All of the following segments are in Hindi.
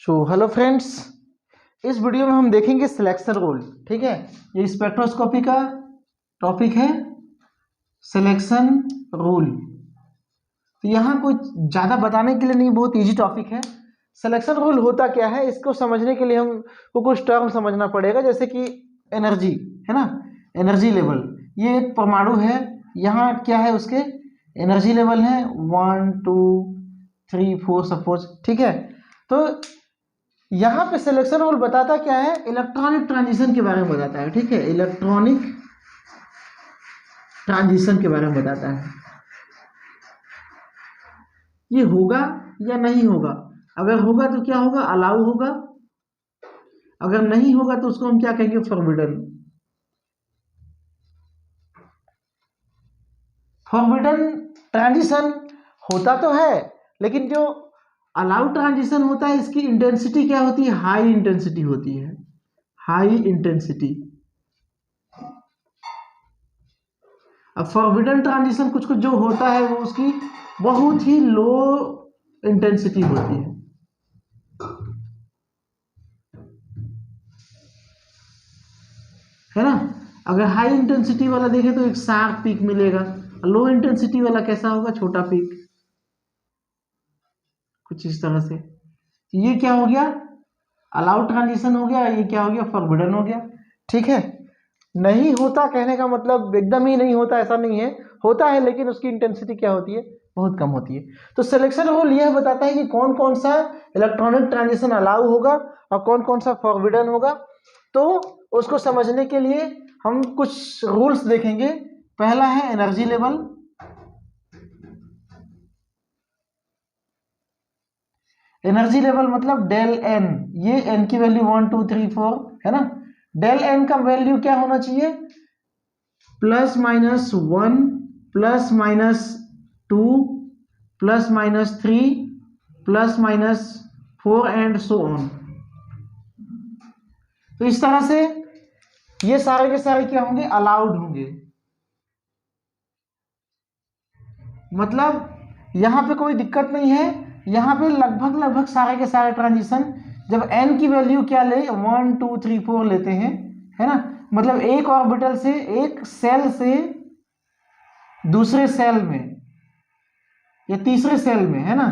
हेलो फ्रेंड्स, इस वीडियो में हम देखेंगे सिलेक्शन रूल। ठीक है, ये स्पेक्ट्रोस्कोपी का टॉपिक है, सिलेक्शन रूल। तो यहाँ कोई ज़्यादा बताने के लिए नहीं, बहुत इजी टॉपिक है। सिलेक्शन रूल होता क्या है, इसको समझने के लिए हमको कुछ टर्म समझना पड़ेगा, जैसे कि एनर्जी है ना, एनर्जी लेवल। ये एक परमाणु है, यहाँ क्या है, उसके एनर्जी लेवल है 1 2 3 4 सपोज। ठीक है, तो यहाँ पे सिलेक्शन रूल बताता क्या है, इलेक्ट्रॉनिक ट्रांजिशन के बारे में बताता है। ठीक है, इलेक्ट्रॉनिक ट्रांजिशन के बारे में बताता है, ये होगा या नहीं होगा। अगर होगा तो क्या होगा, अलाउ होगा। अगर नहीं होगा तो उसको हम क्या कहेंगे, फॉरबिडन। फॉरबिडन ट्रांजिशन होता तो है, लेकिन जो अलाउ ट्रांजिशन होता है, इसकी इंटेंसिटी क्या होती है, हाई इंटेंसिटी होती है, हाई इंटेंसिटी। अब फॉरबिडन ट्रांजिशन कुछ कुछ जो होता है वो उसकी बहुत ही लो इंटेंसिटी होती है ना। अगर हाई इंटेंसिटी वाला देखें तो एक शार्प पीक मिलेगा, लो इंटेंसिटी वाला कैसा होगा, छोटा पीक, कुछ इस तरह से। ये क्या हो गया, अलाउड ट्रांजिशन हो गया, ये क्या हो गया, फॉरबिडन हो गया। ठीक है, नहीं होता कहने का मतलब एकदम ही नहीं होता ऐसा नहीं है, होता है, लेकिन उसकी इंटेंसिटी क्या होती है, बहुत कम होती है। तो सिलेक्शन रूल यह बताता है कि कौन कौन सा इलेक्ट्रॉनिक ट्रांजिशन अलाउ होगा और कौन कौन सा फॉरबिडन होगा। तो उसको समझने के लिए हम कुछ रूल्स देखेंगे। पहला है एनर्जी लेवल। एनर्जी लेवल मतलब डेल एन, ये एन की वैल्यू 1 2 3 4 है ना। डेल एन का वैल्यू क्या होना चाहिए, +-1 +-2 +-3 +-4 एंड सो ऑन। तो इस तरह से ये सारे के सारे क्या होंगे, अलाउड होंगे। मतलब यहां पे कोई दिक्कत नहीं है, यहां पे लगभग सारे के सारे ट्रांजिशन जब n की वैल्यू क्या ले, 1 2 3 4 लेते हैं, है ना। मतलब एक ऑर्बिटल से, एक सेल से दूसरे सेल में या तीसरे सेल में, है ना।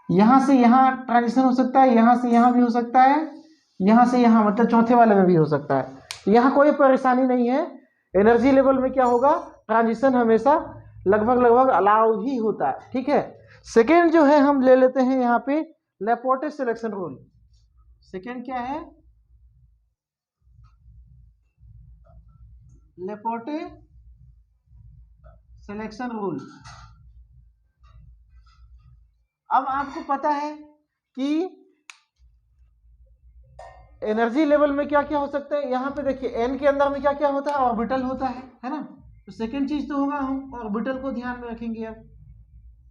यहां से यहां ट्रांजिशन हो सकता है, यहां से यहां भी हो सकता है, यहां से यहां, मतलब चौथे वाले में भी हो सकता है। यहां कोई परेशानी नहीं है। एनर्जी लेवल में क्या होगा, ट्रांजिशन हमेशा लगभग अलाउ ही होता है। ठीक है, सेकेंड जो है हम ले लेते हैं यहाँ पे लेपोर्टे सिलेक्शन रूल। सेकेंड क्या है, लेपोर्टे सिलेक्शन रूल। अब आपको पता है कि एनर्जी लेवल में क्या क्या हो सकता है। यहाँ पे देखिए एन के अंदर में क्या क्या होता है, ऑर्बिटल होता है ना। तो सेकेंड चीज तो होगा, हम ऑर्बिटल को ध्यान में रखेंगे। अब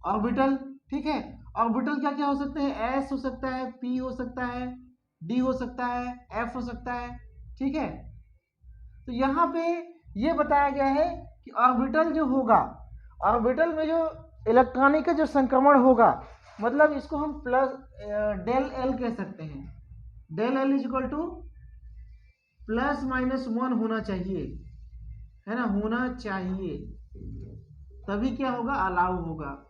ऑर्बिटल, ठीक है, ऑर्बिटल क्या क्या हो सकते हैं, एस हो सकता है, पी हो सकता है, डी हो सकता है, एफ हो सकता है। ठीक है, तो यहाँ पे ये बताया गया है कि ऑर्बिटल जो होगा, ऑर्बिटल में जो इलेक्ट्रॉनिक का जो संक्रमण होगा, मतलब इसको हम प्लस डेल एल कह सकते हैं। Del L is equal to +-1 होना चाहिए, है ना, होना चाहिए, तभी क्या होगा, अलाउ होगा,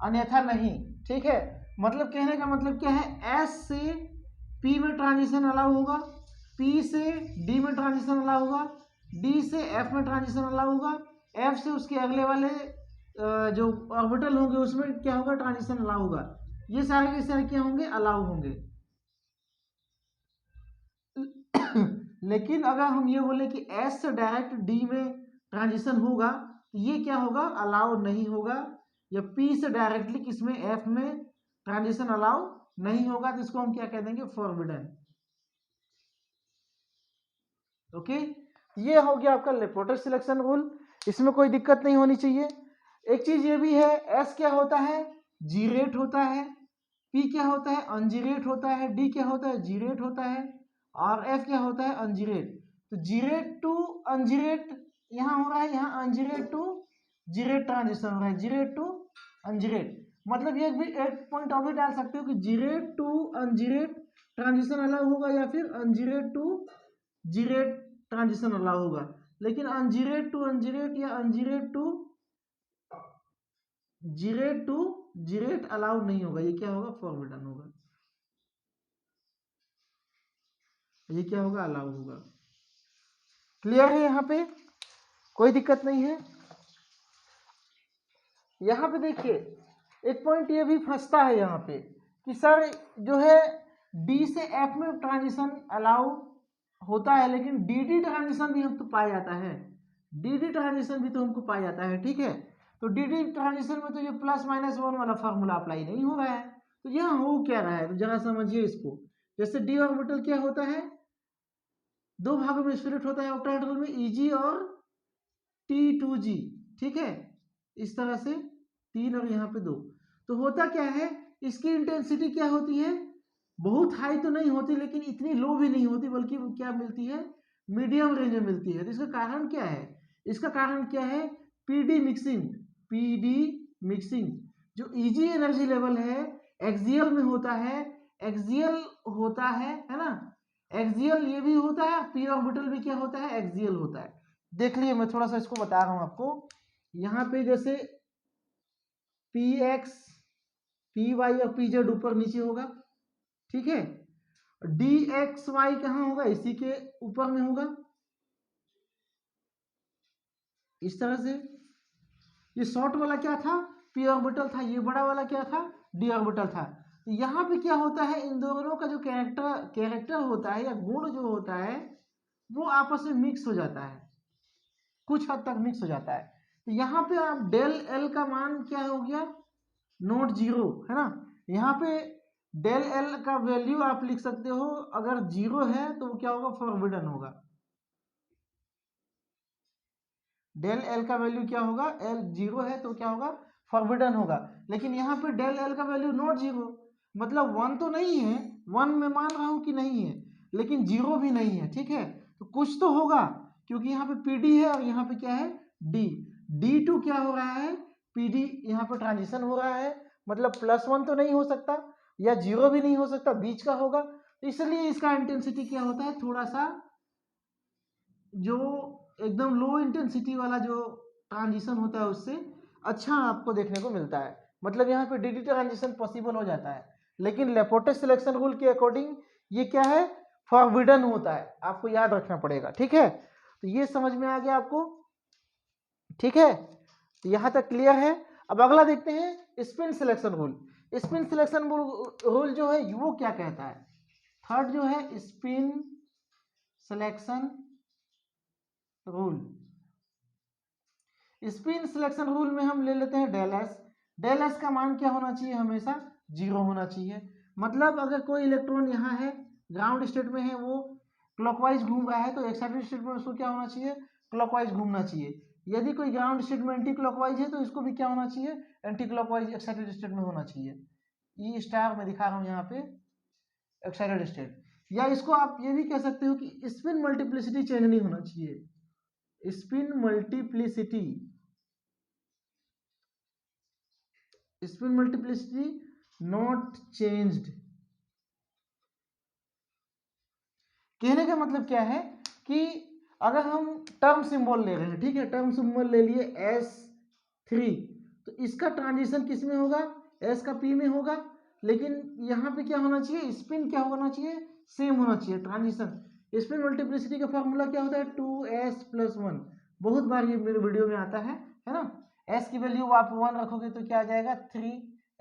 अन्यथा नहीं। ठीक है, मतलब कहने का मतलब क्या है, एस से पी में ट्रांजिशन अलाउ होगा, पी से डी में ट्रांजिशन अलाउ होगा, डी से एफ में ट्रांजिशन अलाउ होगा, एफ से उसके अगले वाले जो ऑर्बिटल होंगे उसमें क्या होगा, ट्रांजिशन अलाउ होगा। ये सारे के सारे क्या होंगे, अलाउ होंगे। लेकिन अगर हम ये बोले कि एस से डायरेक्ट डी में ट्रांजिशन होगा, तो ये क्या होगा, अलाउ नहीं होगा। या पी से डायरेक्टली किसमें, एफ में ट्रांजिशन अलाउ नहीं होगा, तो इसको हम क्या कह देंगे, फॉरबिडन। ओके, ये हो गया आपका लेपोर्टे सिलेक्शन रूल, इसमें कोई दिक्कत नहीं होनी चाहिए। एक चीज ये भी है, एस क्या होता है, जीरेट होता है, पी क्या होता है, अनजीरेट होता है, डी क्या होता है, जीरेट होता है, और एफ क्या होता है, अनजीरेट। तो जीरेट टू अनजीरेट यहाँ हो रहा है, यहाँ अनजीरेट टू जीरेट ट्रांजिशन हो रहा है, जीरेट टू अनजीरेट। मतलब ये भी एक पॉइंट और भी डाल सकते हो कि जीरेट टू अनजीरेट ट्रांजिशन अलाउ होगा या फिर अनजीरेट टू जीरेट ट्रांजिशन अलाउ होगा, लेकिन अनजीरेट टू अनजीरेट या अनजीरेट टू जीरेट टू जीरेट अलाउ नहीं होगा। ये क्या होगा? फॉरबिडन होगा। ये क्या होगा? अलाउ होगा। क्लियर है? यहाँ पे कोई दिक्कत नहीं है। यहाँ पे देखिए एक पॉइंट ये भी फंसता है यहाँ पे कि सर जो है डी से एफ में ट्रांजिशन अलाउ होता है, लेकिन डी डी ट्रांजिशन भी हमको पाया जाता है। डी डी ट्रांजिशन भी तो हमको पाया जाता है, ठीक है। तो डी डी ट्रांजिशन में तो ये प्लस माइनस वन वाला फार्मूला अप्लाई नहीं हो रहा है। तो यहाँ हो क्या रहा है? तो जरा समझिए इसको। जैसे डी ऑर्बिटल क्या होता है? दो भागों में स्प्लिट होता है ऑक्टाहेड्रल में, ईजी और T2G, ठीक है। इस तरह से 3 और यहाँ पे 2। तो होता क्या है, इसकी इंटेंसिटी क्या होती है? बहुत हाई तो नहीं होती, लेकिन इतनी लो भी नहीं होती, बल्कि क्या मिलती है? मीडियम रेंज में मिलती है। तो इसका कारण क्या है? इसका कारण क्या है? PD mixing. पीडी मिक्सिंग जो ईजी एनर्जी लेवल है एक्सियल में होता है, एक्सियल होता है ना। एक्सियल ये भी होता है, पी ऑर्बिटल भी क्या होता है? एक्सियल होता है। देख लिए, मैं थोड़ा सा इसको बता रहा हूं आपको। यहाँ पे जैसे पी एक्स, पी वाई और पी जेड ऊपर नीचे होगा, ठीक है। डी एक्स वाई कहाँ होगा? इसी के ऊपर में होगा, इस तरह से। ये शॉर्ट वाला क्या था? पी ऑर्बिटल था। ये बड़ा वाला क्या था? डी ऑर्बिटल था। तो यहाँ पे क्या होता है? इन दोनों का जो कैरेक्टर होता है या गुण जो होता है वो आपस में मिक्स हो जाता है, कुछ हद तक मिक्स हो जाता है। तो यहाँ पे आप डेल एल का मान क्या हो गया? नॉट जीरो, है ना। यहाँ पे डेल एल का वैल्यू आप लिख सकते हो, अगर जीरो है तो वो क्या होगा? फॉरबिडन होगा। डेल एल का वैल्यू क्या होगा? एल जीरो है तो क्या होगा? फॉरबिडन होगा। लेकिन यहाँ पे डेल एल का वैल्यू नॉट जीरो, मतलब 1 तो नहीं है, 1 में मान रहा हूं कि नहीं है, लेकिन जीरो भी नहीं है, ठीक है। तो कुछ तो होगा, क्योंकि यहाँ पे पीडी है और यहाँ पे क्या है? डी। D2 क्या हो रहा है? पीडी यहाँ पे ट्रांजिशन हो रहा है, मतलब +1 तो नहीं हो सकता या जीरो भी नहीं हो सकता, बीच का होगा। इसलिए इसका इंटेंसिटी क्या होता है? थोड़ा सा जो एकदम लो इंटेंसिटी वाला जो ट्रांजिशन होता है उससे अच्छा आपको देखने को मिलता है। मतलब यहाँ पे डी डी ट्रांजिशन पॉसिबल हो जाता है, लेकिन लेपोर्टे सिलेक्शन रूल के अकॉर्डिंग ये क्या है? फॉरबिडन होता है। आपको याद रखना पड़ेगा, ठीक है। तो ये समझ में आ गया आपको, ठीक है। तो यहाँ तक क्लियर है। अब अगला देखते हैं spin selection rule. Spin selection rule जो है वो क्या कहता है? थर्ड जो है spin selection rule. Spin selection rule में हम ले लेते हैं डेल एस। डेल एस का मान क्या होना चाहिए? हमेशा जीरो होना चाहिए। मतलब अगर कोई इलेक्ट्रॉन यहाँ है, ग्राउंड स्टेट में है, वो क्लॉकवाइज घूम रहा है, तो एक्साइटेड स्टेट में उसको क्या होना चाहिए? क्लॉकवाइज घूमना चाहिए। यदि कोई ग्राउंड स्टेट में एंटी क्लॉकवाइज है तो इसको भी क्या होना चाहिए? एंटी क्लॉकवाइज एक्साइटेड स्टेट में होना चाहिए। ई स्टार में दिखा रहा हूँ यहाँ पे एक्साइटेड स्टेट। या इसको आप ये भी कह सकते हो कि स्पिन मल्टीप्लिसिटी चेंज नहीं होना चाहिए। Spin multiplicity, spin multiplicity not changed. कहने का मतलब क्या है कि अगर हम टर्म सिंबल ले रहे हैं, ठीक है, टर्म सिंबल ले लिए S3, तो इसका ट्रांजिशन किस में होगा? S का P में होगा। लेकिन यहाँ पे क्या होना चाहिए? स्पिन क्या होना चाहिए? सेम होना चाहिए ट्रांजिशन। स्पिन मल्टीप्लिसिटी का फॉर्मूला क्या होता है? 2s+1। बहुत बार ये मेरे वीडियो में आता है ना। S की वैल्यू आप 1 रखोगे तो क्या आ जाएगा? 3।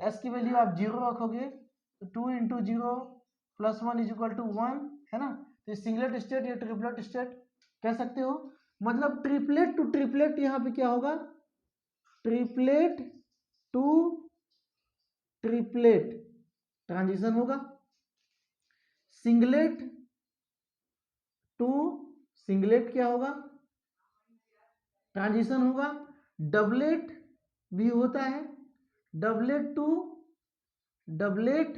S की वैल्यू आप 0 रखोगे तो 2 × 0 + 1 = 1, है ना। तो सिंगलेट स्टेट या ट्रिपलेट स्टेट कह सकते हो। मतलब ट्रिपलेट टू ट्रिपलेट यहाँ पे क्या होगा? ट्रिपलेट टू ट्रिपलेट ट्रांजिशन होगा। सिंगलेट टू सिंगलेट क्या होगा? ट्रांजिशन होगा। डबलेट भी होता है, डबलेट टू डबलेट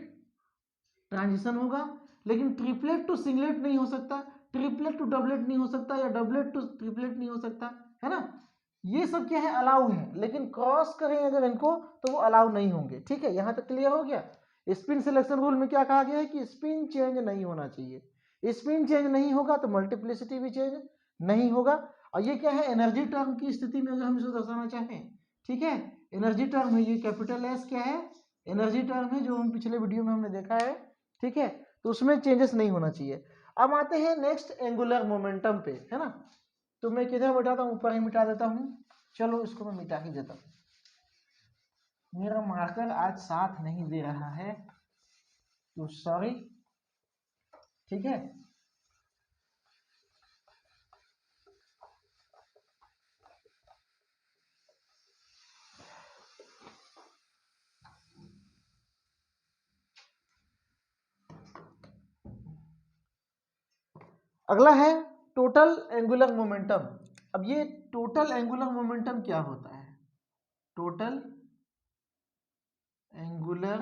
ट्रांजिशन होगा। लेकिन ट्रिपलेट टू सिंगलेट नहीं हो सकता, ट्रिपलेट टू डबलेट नहीं हो सकता, या डबलेट टू ट्रिपलेट नहीं हो सकता, है ना। ये सब क्या है, अलाउ है, लेकिन क्रॉस करें अगर इनको तो वो अलाउ नहीं होंगे। ठीक है, यहाँ तक क्लियर हो गया। स्पिन सिलेक्शन रूल में क्या कहा गया है कि स्पिन चेंज नहीं होना चाहिए। स्पिन चेंज नहीं होगा तो मल्टीप्लिसिटी भी चेंज नहीं होगा। और ये क्या है, एनर्जी टर्म की स्थिति में अगर हम इसको दर्शाना चाहें, ठीक है, एनर्जी टर्म है, ये कैपिटल एस क्या है, एनर्जी टर्म है, जो हम पिछले वीडियो में हमने देखा है। ठीक है, तो उसमें चेंजेस नहीं होना चाहिए। अब आते हैं नेक्स्ट एंगुलर मोमेंटम पे, है ना। तो मैं किधर मिटाता हूँ, ऊपर ही मिटा देता हूँ। चलो इसको मैं मिटा ही देता हूँ, मेरा मार्कर आज साथ नहीं दे रहा है तो सॉरी। ठीक है, अगला है टोटल एंगुलर मोमेंटम। अब ये टोटल एंगुलर मोमेंटम क्या होता है, total angular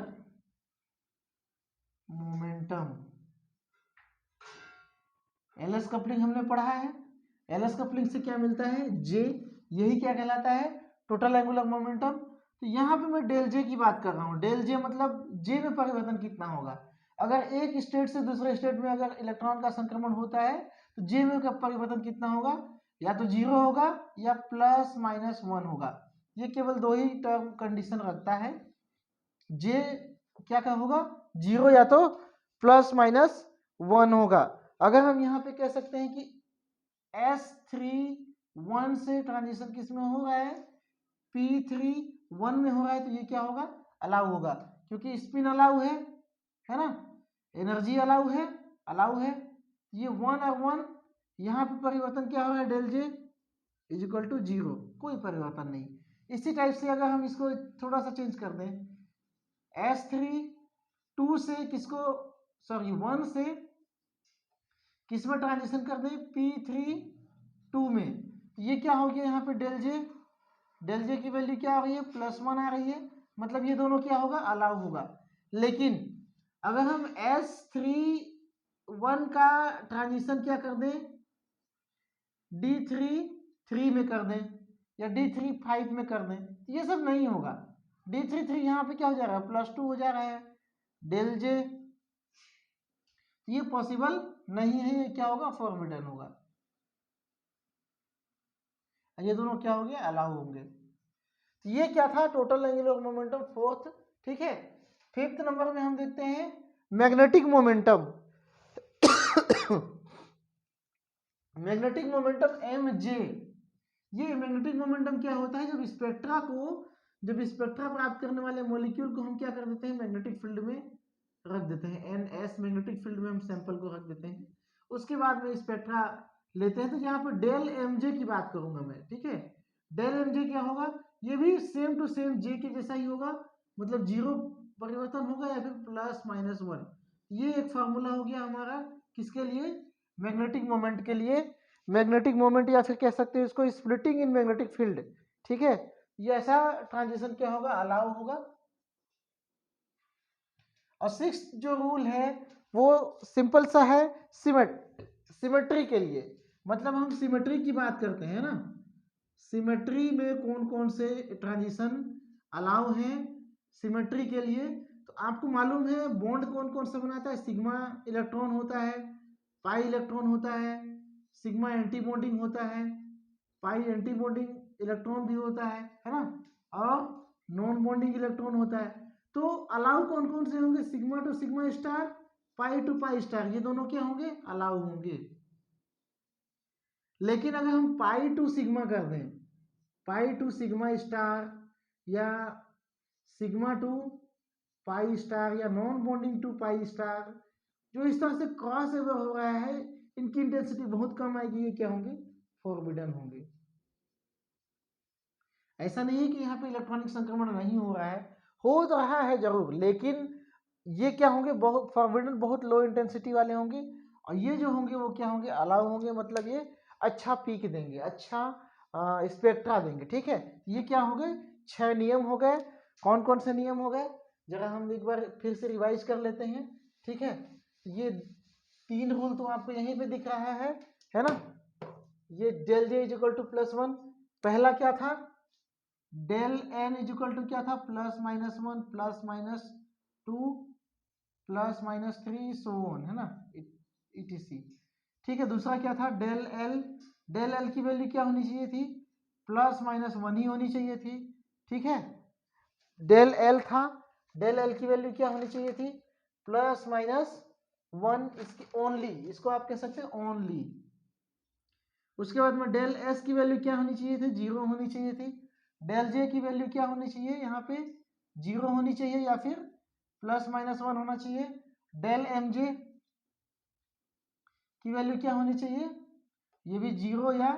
momentum, LS coupling हमने पढ़ा है। एलएस कपलिंग से क्या मिलता है, जे, यही क्या कहलाता है, टोटल एंगुलर मोमेंटम। तो यहाँ पे मैं डेल जे की बात कर रहा हूँ। डेल जे मतलब जे में परिवर्तन कितना होगा। अगर एक स्टेट से दूसरे स्टेट में अगर इलेक्ट्रॉन का संक्रमण होता है तो जे में का परिवर्तन कितना होगा, या तो 0 होगा या ±1 होगा। ये केवल दो ही टर्म कंडीशन रखता है। जे क्या क्या होगा, 0 या तो ±1 होगा। अगर हम यहाँ पे कह सकते हैं कि S3 1 से ट्रांजिशन किस में हो रहा है, P3 1 में हो रहा है, तो ये क्या होगा, अलाउ होगा, क्योंकि स्पिन अलाउ है ना, एनर्जी अलाउ है। ये 1 और 1 यहाँ पे परिवर्तन क्या हो रहा है, del J is equal to 0, कोई परिवर्तन नहीं। इसी टाइप से अगर हम इसको थोड़ा सा चेंज कर दें, S3 2 से किसको, सॉरी 1 से किस में ट्रांजिशन कर दें, P3 2 में, तो ये क्या हो गया यहाँ पे डेल जे की वैल्यू क्या आ रही है, +1 आ रही है, मतलब ये दोनों क्या होगा, अलाउ होगा। लेकिन अगर हम S3 1 का ट्रांजिशन क्या कर दें, D3 3 में कर दें या D3 5 में कर दें, तो ये सब नहीं होगा। D3 यहाँ पे क्या हो जा रहा है, +2 हो जा रहा है डेल जे, ये पॉसिबल नहीं है। ये क्या होगा, फॉरबिडन होगा। ये दोनों क्या होंगे, अलाउ होंगे। तो ये क्या था, टोटल एंगुलर मोमेंटम फोर्थ। ठीक है, फिफ्थ नंबर में हम देखते हैं magnetic momentum. Magnetic momentum M J. ये मैग्नेटिक मोमेंटम क्या होता है, जब स्पेक्ट्रा प्राप्त करने वाले मॉलिक्यूल को हम क्या कर देते हैं, मैग्नेटिक फील्ड में रख देते हैं, NS मैग्नेटिक फील्ड में हम सैंपल को रख देते हैं। उसके बाद में स्पेक्ट्रा लेते हैं। तो यहाँ पर डेल एम जे की बात करूंगा मैं। ठीक है, डेल एम जे क्या होगा, ये भी सेम टू सेम जे के जैसा ही होगा, मतलब 0 परिवर्तन होगा या फिर +-1। ये एक फार्मूला हो गया हमारा किसके लिए, मैग्नेटिक मोमेंट के लिए। मैग्नेटिक मोमेंट या फिर कह सकते हैं इसको स्प्लिटिंग इन मैग्नेटिक फील्ड। ठीक है, ये ऐसा ट्रांजिशन क्या होगा, अलाउ होगा। और सिक्स जो रूल है वो सिंपल सा है, सिमेट्री के लिए। मतलब हम सिमेट्री की बात करते हैं ना, सिमेट्री में कौन कौन से ट्रांजिशन अलाउ हैं सिमेट्री के लिए। तो आपको मालूम है बॉन्ड कौन कौन सा बनाता है, सिग्मा इलेक्ट्रॉन होता है, पाई इलेक्ट्रॉन होता है, सिग्मा एंटी बॉन्डिंग होता है, पाई एंटी बॉन्डिंग इलेक्ट्रॉन भी होता है ना, और नॉन बॉन्डिंग इलेक्ट्रॉन होता है। तो अलाउ कौन कौन से होंगे, sigma to sigma star, pi to pi star, ये दोनों क्या होंगे, अलाउ होंगे। लेकिन अगर हम पाई टू सिग्मा कर दें, पाई टू सिग्मा स्टार या सिग्मा टू पाई स्टार या non bonding to pi star, जो इस तरह से क्रॉस ओवर हो रहा है, इनकी इंटेंसिटी बहुत कम आएगी, ये क्या होंगे, फॉरबिडन होंगे। ऐसा नहीं है कि यहाँ पे इलेक्ट्रॉनिक संक्रमण नहीं हो रहा है, हो तो रहा है जरूर, लेकिन ये क्या होंगे, बहुत फॉरबिडन, बहुत लो इंटेंसिटी वाले होंगे। और ये जो होंगे वो क्या होंगे, अलाउ होंगे, मतलब ये अच्छा पीक देंगे, अच्छा स्पेक्ट्रा देंगे। ठीक है, ये क्या हो गए, 6 नियम हो गए। कौन कौन से नियम हो गए, जरा हम एक बार फिर से रिवाइज कर लेते हैं। ठीक है, ये 3 रूल तो आपको यहीं पे दिख रहा है ना। ये del J is equal to +1, पहला क्या था, del N is equal to क्या था, +-1 +-2 +-3 सो ऑन, है ना, etc। ठीक है, दूसरा क्या था, डेल एल की वैल्यू क्या होनी चाहिए थी, +-1 ही होनी चाहिए थी। ठीक है, डेल एल था, डेल एल की वैल्यू क्या होनी चाहिए थी, +-1, इसकी ओनली, इसको आप कह सकते हैं ओनली। उसके बाद में डेल एस की वैल्यू क्या होनी चाहिए थी, 0 होनी चाहिए थी। डेल जे की वैल्यू क्या होनी चाहिए, यहाँ पे 0 होनी चाहिए या फिर +-1 होना चाहिए। डेल एम जे की वैल्यू क्या होनी चाहिए, ये भी 0 या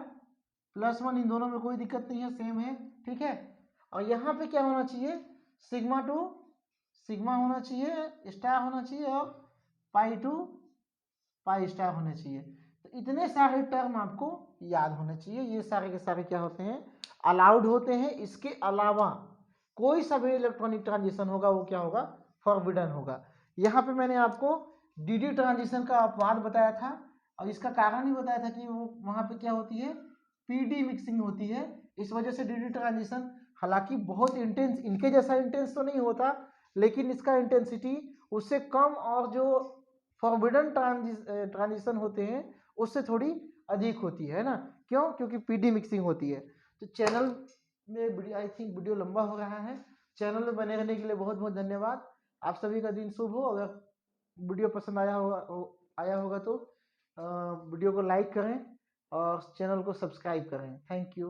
+1, इन दोनों में कोई दिक्कत नहीं है, सेम है। ठीक है, और यहाँ पे क्या होना चाहिए, सिग्मा टू सिग्मा होना चाहिए, स्टार होना चाहिए, और पाई टू पाई स्टार होने चाहिए। तो इतने सारे टर्म आपको याद होने चाहिए, ये सारे के सारे क्या होते हैं, अलाउड होते हैं। इसके अलावा कोई सा भी इलेक्ट्रॉनिक ट्रांजिशन होगा वो क्या होगा, फॉरबिडन होगा। यहाँ पे मैंने आपको डीडी ट्रांजिशन का अपवाद बताया था, और इसका कारण ही बताया था कि वो वहाँ पे क्या होती है, पीडी मिक्सिंग होती है। इस वजह से डीडी ट्रांजिशन हालांकि बहुत इंटेंस, इनके जैसा इंटेंस तो नहीं होता, लेकिन इसका इंटेंसिटी उससे कम, और जो फॉरबिडन ट्रांजिशन होते हैं उससे थोड़ी अधिक होती है ना। क्यों, क्योंकि पीडी मिक्सिंग होती है। तो चैनल में आई थिंक वीडियो लंबा हो रहा है, चैनल में बने रहने के लिए बहुत बहुत धन्यवाद। आप सभी का दिन शुभ हो। अगर वीडियो पसंद आया होगा तो वीडियो को लाइक करें और चैनल को सब्सक्राइब करें। Thank you.